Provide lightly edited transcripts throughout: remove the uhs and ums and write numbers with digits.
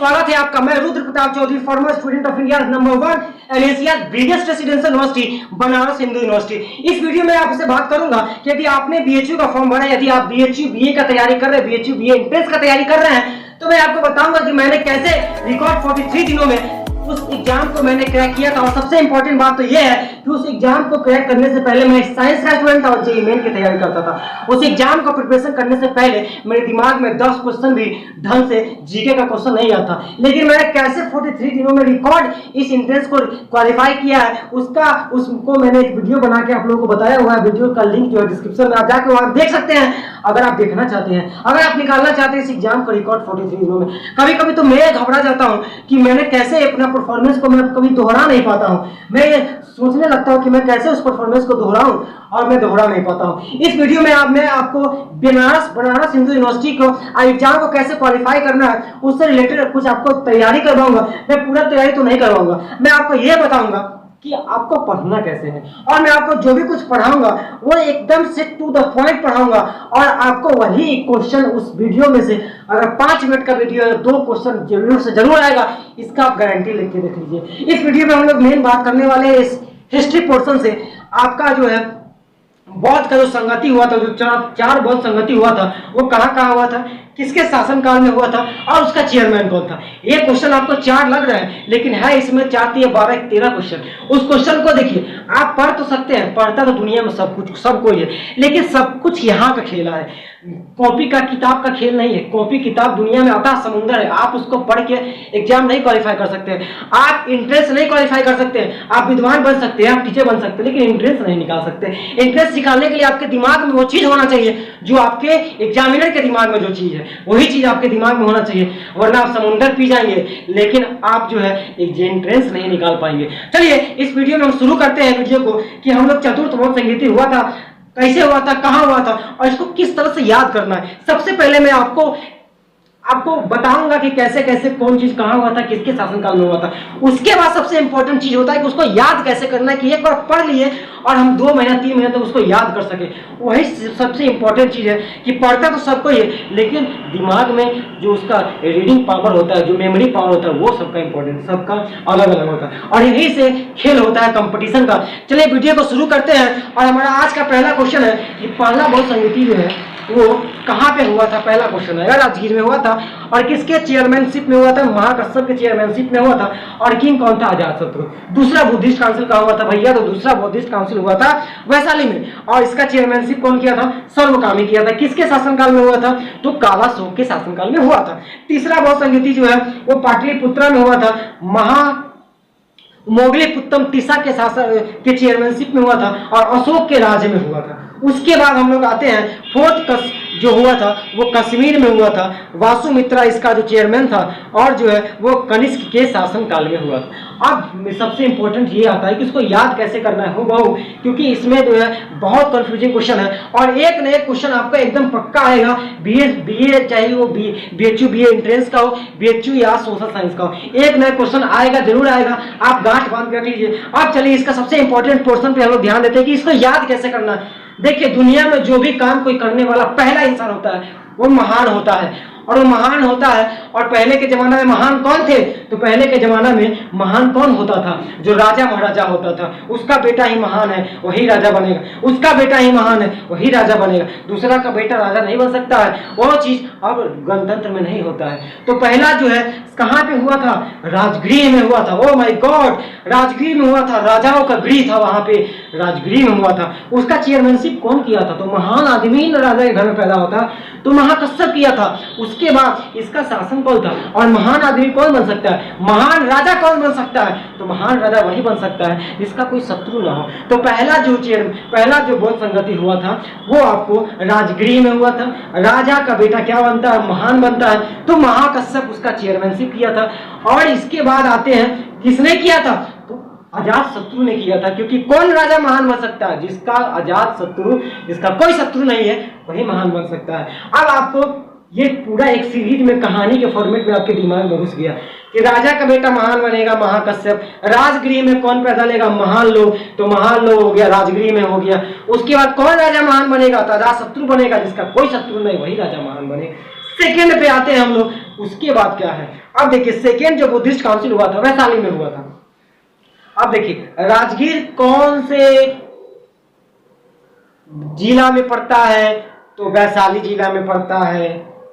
स्वागत है आपका। मैं Rudra Pratap Chaudhary, former student of India number 1 and Asia biggest residential university Banaras Hindu university. इस वीडियो में आपसे बात करूंगा कि यदि आपने बीएचयू का फॉर्म भरा, यदि आप बीएचयू बीए का तैयारी कर रहे हैं, बीएचयू बीए एंट्रेंस का तैयारी कर रहे हैं, तो मैं आपको बताऊंगा कि मैंने कैसे रिकॉर्ड 43 दिनों में उस एग्जाम को मैंने क्रैक किया था। और सबसे इंपॉर्टेंट बात तो यह है कि उस एग्जाम को क्रैक करने से पहले मैं साइंस का स्टूडेंट था और जेईई मेन की तैयारी करता था। उस एग्जाम को प्रिपरेशन करने से पहले मेरे दिमाग में 10 क्वेश्चन भी ढंग से जीके का क्वेश्चन नहीं आता, लेकिन मैंने कैसे 43 दिनों में रिकॉर्ड इस एंट्रेंस को क्वालिफाई किया है उसको मैंने एक वीडियो बना के आप लोगों को बताया हुआ है। वीडियो का लिंक जो है डिस्क्रिप्शन में, आप जाके वहां देख सकते हैं अगर आप देखना चाहते हैं, अगर आप निकालना चाहते हैं इस एग्जाम को रिकॉर्ड 43 दिनों में। कभी कभी तो मैं घबरा जाता हूं कि मैंने कैसे अपना परफॉर्मेंस को मैं कभी दोहरा नहीं पाता हूं। मैं ये सोचने लगता हूं कि मैं कैसे उस परफॉर्मेंस को दोहराऊं और मैं दोहरा नहीं पाता हूं। इस वीडियो में मैं आपको बनारस हिंदू यूनिवर्सिटी को एग्जाम को कैसे क्वालिफाई करना है उससे रिलेटेड कुछ आपको तैयारी करवाऊंगा। मैं पूरा तैयारी तो नहीं करवाऊंगा, मैं आपको यह बताऊंगा कि आपको पढ़ना कैसे है, और मैं आपको जो भी कुछ पढ़ाऊंगा वो एकदम से टू द पॉइंट पढ़ाऊंगा। और आपको वही क्वेश्चन उस वीडियो में से अगर 5 मिनट का वीडियो है 2 क्वेश्चन जरूर से जरूर आएगा, इसका आप गारंटी लेके देख लीजिए। इस वीडियो में हम लोग मेन बात करने वाले हैं इस हिस्ट्री पोर्शन से। आपका जो है बौद्ध का जो संगति हुआ था, जो चार बौद्ध संगति हुआ था, वो कहाँ हुआ था, किसके शासनकाल में हुआ था और उसका चेयरमैन कौन था। ये क्वेश्चन आपको 4 लग रहा है, लेकिन है इसमें 4 3 12 13 क्वेश्चन। उस क्वेश्चन को देखिए, आप पढ़ तो सकते हैं, पढ़ता तो दुनिया में सब कोई है, लेकिन सब कुछ यहाँ का खेला है। कॉपी का किताब का खेल नहीं है। कॉपी किताब दुनिया में अथाह समुंदर है, आप उसको पढ़ के एग्जाम नहीं क्वालिफाई कर सकते हैं, आप इंट्रेंस नहीं क्वालिफाई कर सकते हैं। आप विद्वान बन सकते हैं, आप टीचर बन सकते हैं, लेकिन इंट्रेंस नहीं निकाल सकते। इंट्रेंस निकालने के लिए आपके दिमाग में वो चीज होना चाहिए जो आपके एग्जामिनर के दिमाग में जो चीज है वही चीज आपके दिमाग में होना चाहिए, वरना आप समुंदर पी जाएंगे लेकिन आप जो है एक एंट्रेंस नहीं निकाल पाएंगे। चलिए इस वीडियो में हम शुरू करते हैं वीडियो को कि हम लोग चतुर्थ बौद्ध संगीति हुआ था, कैसे हुआ था, कहां हुआ था और इसको किस तरह से याद करना है। सबसे पहले मैं आपको बताऊंगा कि कैसे कैसे कौन चीज कहां हुआ था, किसके शासनकाल में हुआ था। उसके बाद सबसे इंपॉर्टेंट चीज होता है कि उसको याद कैसे करना है, कि एक बार पढ़ लिए और हम 2 महीना 3 महीने तक उसको याद कर सके। वही सबसे इंपॉर्टेंट चीज है कि पढ़ता तो सबको ही है, लेकिन दिमाग में जो उसका रीडिंग पावर होता है, जो मेमोरी पावर होता है, वो सबका इंपॉर्टेंट, सबका अलग अलग होता है और यही से खेल होता है कंपटीशन का। चलिए वीडियो को शुरू करते हैं और हमारा आज का पहला क्वेश्चन है कि पहला बौद्ध संगीति जो है वो कहाँ पे हुआ था। पहला क्वेश्चन है, राजगीर में हुआ था और किसके चेयरमैनशिप में हुआ था, महाकश्यप के चेयरमैनशिप में हुआ था और किंग कौन था, अजातशत्रु। दूसरा बुद्धिस्ट काउंसिल का हुआ था भैया, तो दूसरा बुद्धिस्ट काउंसिल हुआ था वैशाली में और इसका चेयरमैनशिप कौन किया था, सर्वकामी किया था। किसके शासनकाल में हुआ था, तो कालाशोक के शासनकाल में हुआ था। तीसरा बौद्ध संगीति जो है वो पाटलिपुत्रा में हुआ था, मोगलीपुत्तम तिसा के शासन के चेयरमैनशिप में हुआ था और अशोक के राज्य में हुआ था। उसके बाद हम लोग आते हैं फोर्थ जो हुआ था वो कश्मीर में हुआ था, वासुमित्रा इसका जो चेयरमैन था और जो है वो कनिष्क के शासनकाल में हुआ था। अब सबसे इंपॉर्टेंट ये आता है कि इसको याद कैसे करना है बहु, क्योंकि इसमें जो है बहुत कंफ्यूजिंग क्वेश्चन है और एक न एक क्वेश्चन आपका एकदम पक्का आएगा। बीए चाहे वो बीएचयू बीए एंट्रेंस का हो, बीएचयू या सोशल साइंस का हो, एक नया क्वेश्चन आएगा, जरूर आएगा। आप गांठ बांध कर रख लीजिए। अब चलिए इसका सबसे इंपॉर्टेंट पोर्शन पे हम लोग ध्यान देते हैं कि इसको याद कैसे करना है। देखिए दुनिया में जो भी काम कोई करने वाला पहला इंसान होता है वो महान होता है और वो महान होता है। और पहले के जमाना में महान कौन थे, तो पहले के जमाना में महान कौन होता था, जो राजा महाराजा होता था। उसका बेटा ही महान है वही राजा बनेगा, उसका बेटा ही महान है वही राजा बनेगा, दूसरा का बेटा राजा नहीं बन सकता है। वो चीज अब गणतंत्र में नहीं होता है। तो पहला जो है कहां पे हुआ था, राजगृह में हुआ था। ओ माय गॉड, राजगृह में हुआ था, राजाओं का गृह था, वहां पे राजगृह में हुआ था। उसका चेयरमैनशिप कौन किया था, तो महान आदमी राजा के घर में पैदा होता तो महाकश्यप किया था। उसके बाद इसका शासन कौन था और महान आदमी कौन बन सकता है, महान राजा कौन बन सकता है, तो महान राजा वही बन सकता है जिसका कोई शत्रु ना हो। तो पहला जो बौद्ध संगति हुआ था वो आपको राजगृह में हुआ था। राजा का बेटा क्या बनता है, महान बनता है, तो महाकश्यप उसका चेयरमैनशिप किया था। और इसके बाद आते हैं किसने किया था, तो अजातशत्रु ने किया था। क्योंकि कौन राजा महान बन सकता है, जिसका अजातशत्रु, जिसका कोई शत्रु नहीं है, वही महान बन सकता है। अब आपको ये पूरा एक सीरीज में कहानी के फॉर्मेट में आपके दिमाग में घुस गया कि राजा का बेटा महान बनेगा महाकश्यप, राजगृह में कौन पैदा लेगा, महान लोग, तो महान लोग हो गया, राजगृह में हो गया। उसके बाद कौन राजा महान बनेगा, तो अजातशत्रु बनेगा, जिसका कोई शत्रु नहीं वही राजा महान बनेगा। सेकंड पे आते हैं हम लोग उसके बाद क्या है, अब देखिए सेकेंड जो बुद्धिस्ट काउंसिल हुआ था वैशाली में हुआ था। अब देखिए राजगीर कौन से जिला में पड़ता है, तो वैशाली जिला में पड़ता है।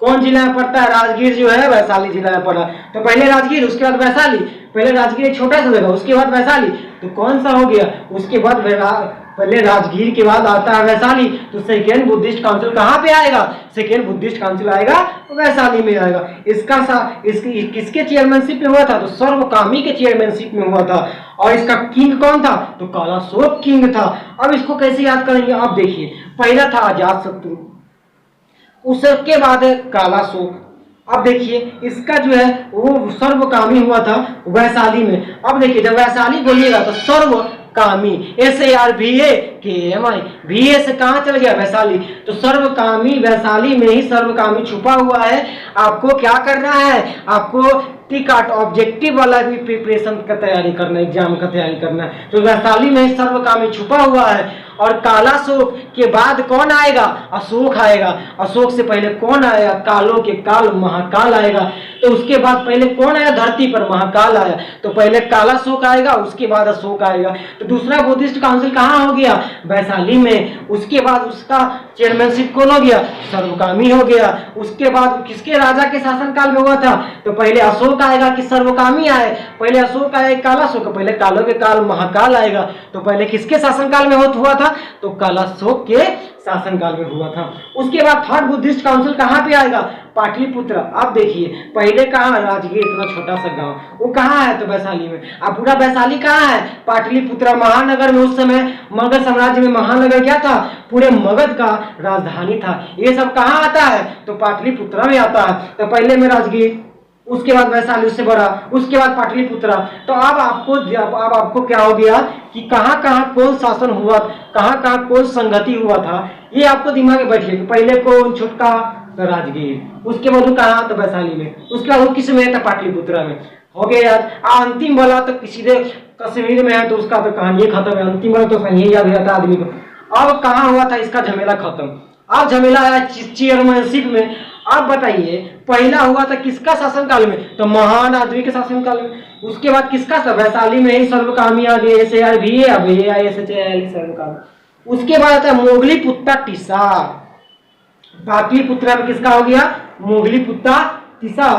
कौन जिला में पड़ता है, राजगीर जो है वैशाली जिला में पड़ा। तो पहले राजगीर उसके बाद वैशाली, पहले राजगीर एक छोटा सा जगह उसके बाद वैशाली, तो कौन सा हो गया, उसके बाद पहले राजगीर के बाद आता है वैशाली। तो सेकेंड बुद्धिस्ट काउंसिल कहाँ पे आएगा, सेकेंड बुद्धिस्ट काउंसिल आएगा वैशाली में आएगा। किसके चेयरमैनशिप में हुआ था, तो सर्वकामी के चेयरमैनशिप में हुआ था। और इसका किंग कौन था, तो कालाशोक किंग था। अब इसको कैसे याद करेंगे, आप देखिए पहला था अजातशत्रु, उसके बाद है कालाशोक। अब देखिए इसका जो है वो सर्वकामी हुआ था वैशाली में। अब देखिए जब वैशाली बोलिएगा तो सर्वकामी, SARVAKAMI, VA से कहाँ चल गया, वैशाली। तो सर्वकामी वैशाली में ही सर्वकामी छुपा हुआ है। आपको क्या करना है, आपको टिकट ऑब्जेक्टिव वाला भी प्रिपरेशन का तैयारी करना, एग्जाम का तैयारी करना है। तो वैशाली में ही सर्वकामी छुपा हुआ है। और कालाशोक के बाद कौन आएगा, अशोक आएगा। अशोक से पहले कौन आएगा, कालों के काल महाकाल आएगा। तो उसके बाद पहले कौन आया धरती पर, महाकाल आया। तो पहले कालाशोक आएगा, उसके बाद अशोक आएगा। तो दूसरा बुद्धिस्ट काउंसिल कहाँ हो गया, वैशाली में। उसके बाद उसका चेयरमैनशिप कौन हो गया, सर्वकामी हो गया। उसके बाद किसके राजा के शासनकाल में हुआ था, तो पहले अशोक आएगा कि सर्वकामी आए, पहले अशोक आए कालाशोक, पहले कालों के काल महाकाल आएगा। तो पहले किसके शासनकाल में हुआ था, तो कालाशोक के शासनकाल में हुआ था। उसके बाद थर्ड बुद्धिस्ट काउंसिल कहाँ पे आएगा, पाटलिपुत्र। आप देखिए पहले कहाँ, राजगीर इतना छोटा सा गांव, वो कहाँ है, तो वैशाली में। अब पूरा वैशाली कहाँ है, पाटलिपुत्र महानगर में। उस समय मगध साम्राज्य में महानगर क्या था, पूरे मगध का राजधानी था। ये सब कहाँ आता है, तो पाटलिपुत्र में आता है। तो पहले में राजगीर, उसके बाद वैशाली उससे बड़ा, उसके बाद पाटलिपुत्र। तो अब आपको क्या हो गया कि कहाँ कहाँ कौन शासन हुआ, कहाँ कहाँ कौन संगति हुआ था, ये आपको दिमाग में बैठ गया। पहले कौन छुटका, तो राजगीर, उसके बाद वो कहाँ, तो वैशाली में, उसके बाद वो किस में था, पाटलिपुत्र में। हो गया यार। अंतिम वाला तो सीधे कश्मीर में है, तो उसका तो कहानी खत्म है। अंतिम वाला तो सही याद रहता आदमी को। अब कहाँ हुआ था, इसका झमेला खत्म। अब झमेला आया चेयरमैनशिप में। आप बताइए पहला हुआ था किसका शासनकाल में, तो महान आदमी के शासनकाल में। उसके बाद किसका, वैशाली में ही सर्वकामी आ गए, SARVA सर्वकामी। उसके बाद आता है मोगलीपुत्ता टिस्सा, पाटलिपुत्र में किसका हो गया, मोगलीपुत्ता टिस्सा।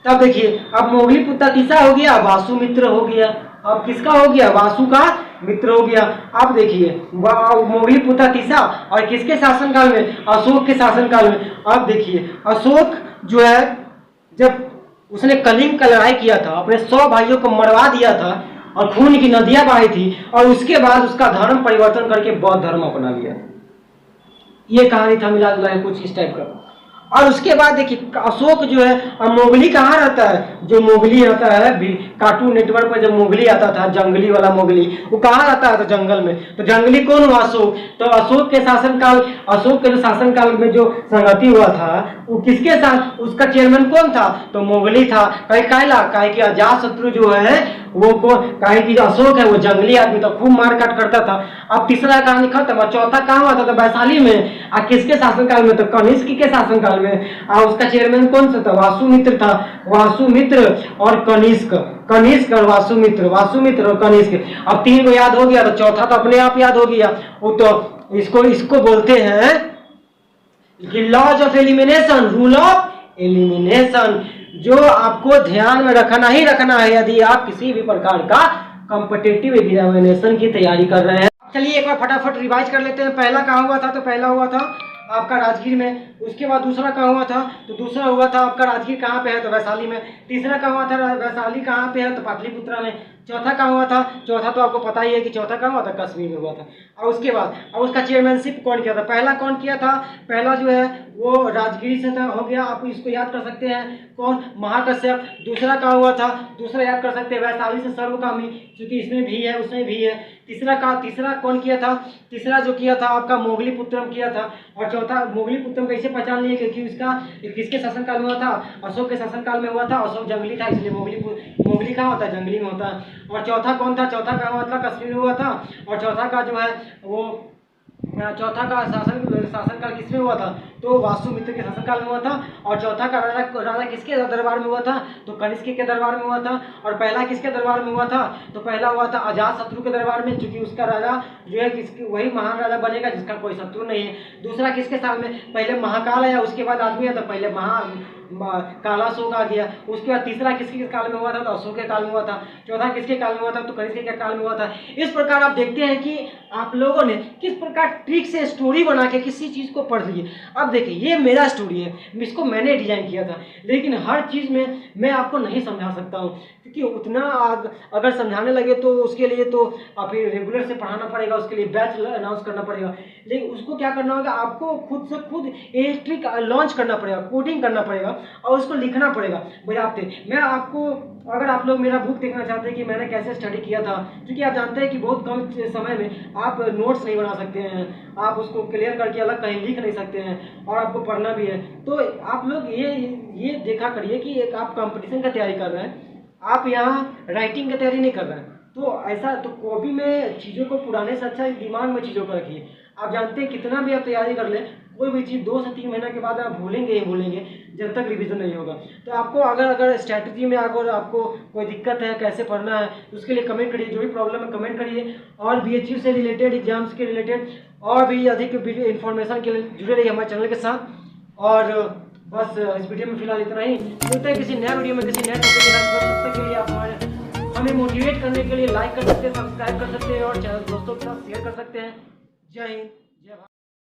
तब देखिए अब मोगलीपुत्ता टिस्सा हो गया, वासुमित्र हो गया। अब किसका हो गया, वासु का मित्र हो गया। अब देखिए मोगलीपुत्ता टिस्सा और किसके शासनकाल में, अशोक के शासनकाल में। अब देखिए अशोक जो है जब उसने कलिंग का लड़ाई किया था, अपने 100 भाइयों को मरवा दिया था और खून की नदियां बहाई थी, और उसके बाद उसका धर्म परिवर्तन करके बौद्ध धर्म अपना लिया। ये कहानी था मिला जुला कुछ इस टाइप का। और उसके बाद देखिए अशोक जो है, अब मोगली कहाँ रहता है, जो मोगली रहता है कार्टून नेटवर्क पर, जब मोगली आता था जंगली वाला मोगली, वो कहाँ रहता है, तो जंगल में। तो जंगली कौन हुआ, अशोक। तो अशोक के शासनकाल, अशोक के शासनकाल में जो संगति हुआ था वो किसके साथ, उसका चेयरमैन कौन था, तो मोगली था। काहे कि अजातशत्रु जो है वो काहे कि अशोक है वो जंगली आदमी था, खूब मार काट करता था। अब तीसरा कहानी खत्म। चौथा कहाँ हुआ था, तो वैशाली में। और किसके शासनकाल में, तो कनिष्क के शासनकाल में। और उसका चेयरमैन कौन सा था, वासुमित्र था। वासुमित्र और कनिष्क, कनिष्क और वासुमित्र, वासुमित्र और कनिष्क। अब 3 को याद हो गया, तो चौथा तो अपने आप याद हो गया। वो तो इसको बोलते हैं laws of elimination, rule of elimination, जो आपको ध्यान में रखना ही रखना है यदि आप किसी भी प्रकार का कॉम्पिटिटिव एग्जामिनेशन की तैयारी कर रहे हैं। चलिए एक बार फटाफट रिवाइज कर लेते हैं। पहला कहाँ हुआ था, तो पहला हुआ था आपका राजगीर में। उसके बाद दूसरा कहाँ हुआ था, तो दूसरा हुआ था आपका राजगीर कहाँ पे है, तो वैशाली में। तीसरा कहाँ हुआ था, वैशाली कहाँ पे है, तो पाटलिपुत्र में। चौथा कहाँ हुआ था, चौथा तो आपको पता ही है कि चौथा कहाँ हुआ था, कश्मीर में हुआ था। और उसके बाद अब उसका चेयरमैनशिप कौन किया था, पहला कौन किया था, पहला जो है वो राजगीर से हो गया। आप इसको याद कर सकते हैं कौन, महाकश्यप। दूसरा कहाँ हुआ था, दूसरा याद कर सकते हैं वैशाली से सर्वकामी, क्योंकि इसमें भी है उसमें भी है। तीसरा कौन किया था, तीसरा जो किया था आपका मोगलीपुत्रम किया था। और चौथा मोगलीपुत्रम कैसे पहचान लिए, क्योंकि उसका किसके शासनकाल में हुआ था, अशोक के शासनकाल में हुआ था। अशोक जंगली था इसलिए मोगली कहाँ होता है, जंगली में होता है। और चौथा कौन था, चौथा कहाँ हुआ था, कश्मीर में हुआ था। और चौथा का जो है वो चौथा का शासनकाल किसमें हुआ था, तो वासुमित्र के शासनकाल में हुआ था। और चौथा का राजा किसके दरबार में हुआ था, तो कनिष्क के दरबार में हुआ था। और पहला किसके दरबार में हुआ था, तो पहला हुआ था अजातशत्रु के दरबार में, क्योंकि उसका राजा जो है किसकी वही महान राजा बनेगा जिसका कोई शत्रु नहीं है। दूसरा किसके साल में, पहले महाकाल आया उसके बाद आदमी आया, तो पहले कालाशोक आ गया। उसके बाद तीसरा किसके काल में हुआ था, तो अशोक के काल में हुआ था। चौथा किसके काल में हुआ था, तो कनिष्क के काल में हुआ था। इस प्रकार आप देखते हैं कि आप लोगों ने किस प्रकार ट्रिक से स्टोरी बना के किसी चीज़ को पढ़ लिए। अब देखिए ये मेरा स्टोरी है, इसको मैंने डिजाइन किया था, लेकिन हर चीज़ में मैं आपको नहीं समझा सकता हूँ, क्योंकि उतना अगर समझाने लगे तो उसके लिए तो आप रेगुलर से पढ़ाना पड़ेगा, उसके लिए बैच अनाउंस करना पड़ेगा। लेकिन उसको क्या करना होगा, आपको खुद से खुद एक ट्रिक लॉन्च करना पड़ेगा, कोडिंग करना पड़ेगा और उसको लिखना पड़ेगा बजाते। मैं आपको, अगर आप लोग मेरा बुक देखना चाहते हैं कि मैंने कैसे स्टडी किया था, क्योंकि आप जानते हैं कि बहुत कम समय में आप नोट्स नहीं बना सकते हैं, आप उसको क्लियर करके अलग कहीं लिख नहीं सकते हैं और आपको पढ़ना भी है, तो आप लोग ये देखा करिए कि एक आप कंपटीशन का तैयारी कर रहे हैं, आप यहाँ राइटिंग की तैयारी नहीं कर रहे हैं। तो ऐसा तो कॉपी में चीज़ों को पुराने से अच्छा दिमाग में चीज़ों को रखिए। आप जानते हैं कितना भी आप तैयारी कर लें, कोई भी चीज़ 2 से 3 महीने के बाद आप भूलेंगे ही भूलेंगे जब तक रिवीजन नहीं होगा। तो आपको अगर स्ट्रैटेजी में अगर आपको कोई दिक्कत है कैसे पढ़ना है, तो उसके लिए कमेंट करिए, जो भी प्रॉब्लम है कमेंट करिए। और BHU से रिलेटेड, एग्जाम्स के रिलेटेड और भी अधिक इन्फॉर्मेशन के लिए जुड़े रहिए हमारे चैनल के साथ। और बस इस वीडियो में फिलहाल इतना ही, मिलते हैं किसी नया वीडियो में किसी नए टॉपिक के साथ। तब तक के लिए आप हमें मोटिवेट करने के लिए लाइक कर सकते हैं, सब्सक्राइब कर सकते हैं और चैनल दोस्तों के साथ शेयर कर सकते हैं। जय हिंद।